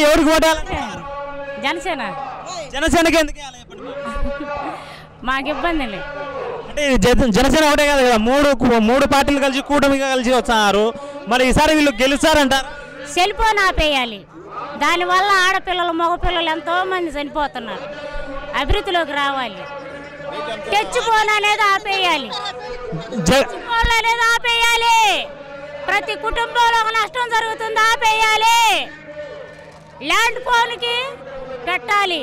ఎవరికి ఓటాలి? జనసేన. జనసేనకి ఎందుకు? మాకు ఇబ్బంది లేదు అంటే జనసేన ఒకటే కాదు కదా, మూడు పార్టీలు కలిసి కూటమిగా కలిసి వస్తున్నారు. మరి ఈసారి వీళ్ళు గెలుస్తారంటారు? సెల్ ఫోన్ ఆపేయాలి. దానివల్ల ఆడపిల్లలు మగపిల్లలు ఎంతో మంది చనిపోతున్నారు. అభివృద్ధిలోకి రావాలి. తెచ్చుకోని అనేది ఆపేయాలి. అనేది ఆపేయాలి. ప్రతి కుటుంబంలో ఒక నష్టం జరుగుతుంది, ఆపేయాలి. ల్యాండ్ ఫోన్కి పెట్టాలి.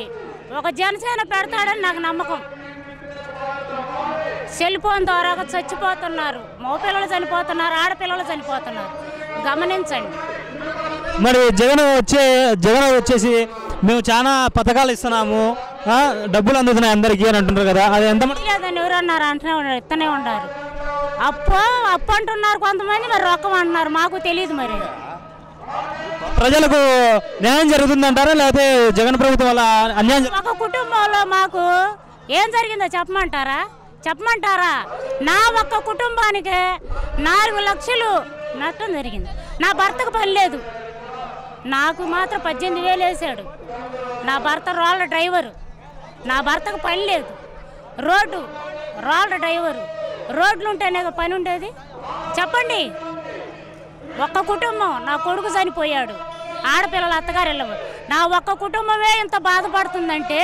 ఒక జనసేన పెడతాడని నాకు నమ్మకం. సెల్ ఫోన్ ద్వారా చచ్చిపోతున్నారు, మగపిల్లలు చనిపోతున్నారు, ఆడపిల్లలు చనిపోతున్నారు. గమనించండి. మరి జగన్ వచ్చేసి మేము చాలా పథకాలు ఇస్తున్నాము, డబ్బులు అందుతున్నాయి అందరికీ అని అంటున్నారు కదా, అది ఎంత లేదని ఎవరు అన్నారు? ఇస్తూనే ఉన్నారు. అప్పు అంటున్నారు కొంతమంది, మరి రొక్కం అంటున్నారు. మాకు తెలియదు. మరి ప్రజలకు న్యాయం జరుగుతుందంటారా లేకపోతే జగన్ ప్రభుత్వం వల్ల అన్యాయం? ఒక కుటుంబంలో మాకు ఏం జరిగిందో చెప్పమంటారా? నా ఒక్క కుటుంబానికి 4 లక్షలు నష్టం జరిగింది. నా భర్తకు పని లేదు, నాకు మాత్రం 18,000 వేసాడు. నా భర్త రోలర్ డ్రైవరు, నా భర్తకు పని లేదు. Roller driver. రోడ్లు ఉంటేనే పని ఉండేది. చెప్పండి. ఒక్క కుటుంబం, నా కొడుకు చనిపోయాడు, ఆడపిల్లలు అత్తగారు వెళ్ళవు. నా ఒక్క కుటుంబమే ఇంత బాధపడుతుందంటే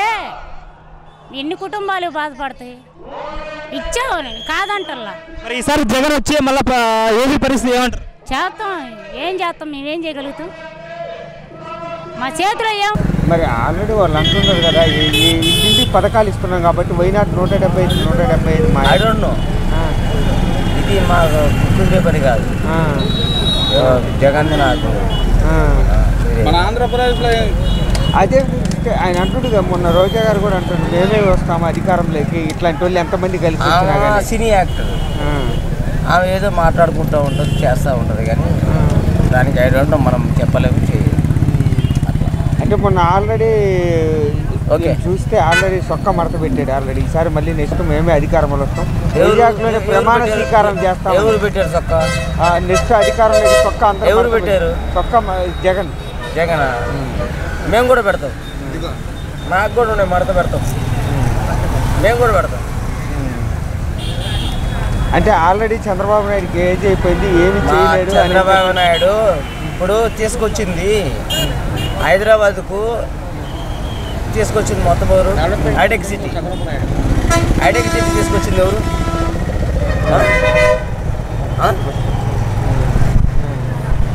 ఎన్ని కుటుంబాలు బాధపడతాయి? ఇచ్చావు కాదంటల్లా. మరి ఈసారి జగన్ వచ్చే మళ్ళీ ఏపీ పరిస్థితి ఏమంటారు? ఏం చేస్తాం? మేమేం చేయగలుగుతాం? మా చేతిలో ఏం. మరి ఆల్రెడీ వాళ్ళు అంటున్నారు కదా, ఇంటింటికి పథకాలు ఇస్తున్నాం కాబట్టి వైనాడు 175 ఇది మా కుటుంబే పని కాదు. జగన్ నాకు మన ఆంధ్రప్రదేశ్లో అదే ఆయన అంటుండగా, మొన్న రోజా గారు కూడా అంటుండ్రు, మేమే వస్తాము అధికారంలోకి, ఇట్లాంటి వాళ్ళు ఎంతమంది కలిసి. సినీ యాక్టర్ ఆమె ఏదో మాట్లాడుకుంటూ ఉంటుంది, చేస్తూ ఉంటుంది, కానీ దానికి ఐడెంట్ మనం చెప్పలేము, చేయలేదు. అంటే మొన్న ఆల్రెడీ చూస్తే సొక్క మడత పెట్టాడు ఆల్రెడీ. ఈసారి మళ్ళీ నెక్స్ట్ మేమే అధికారంలో వస్తాం, వైజాగ్లోనే ప్రమాణ స్వీకారం చేస్తాం. ఎవరు పెట్టారు సొక్క? నెక్స్ట్ అధికారంలో సొక్క అంతా ఎవరు పెట్టారు? సొక్క జగన్. మేము కూడా పెడతాం. నాకు కూడా ఉన్నాయి, మడత పెడతాం, మేము కూడా పెడతాం. అంటే ఆల్రెడీ చంద్రబాబు నాయుడుకి ఏజ్ అయిపోయింది, ఏమి చేయలేడు. చంద్రబాబు నాయుడు ఇప్పుడు తీసుకొచ్చింది హైదరాబాద్కు, తీసుకొచ్చింది మొత్తం ఎవరు? హైటెక్ సిటీ తీసుకొచ్చింది ఎవరు?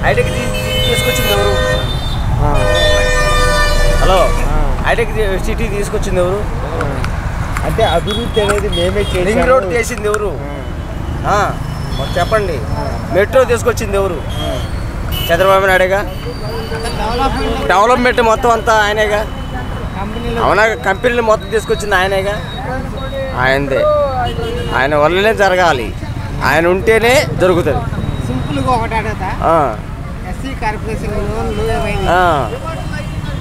హైటెక్ తీసుకొచ్చింది ఎవరు? హలో, హైటెక్ సిటీ తీసుకొచ్చింది ఎవరు? అంటే అభివృద్ధి అనేది మేమే చేయాలి. రింగ్ రోడ్ చేసింది ఎవరు? చెప్పండి. మెట్రో తీసుకొచ్చింది ఎవరు? చంద్రబాబు నాయుడుగా. డెవలప్మెంట్ మొత్తం అంతా ఆయనేగా. అవునా? కంపెనీలు మొత్తం తీసుకొచ్చింది ఆయనేగా. ఆయనదే. ఆయన వల్లనే జరగాలి, ఆయన ఉంటేనే జరుగుతుంది. సింపుల్గా ఒకటి అడుగుతా, ఎస్సీ కార్పొరేషన్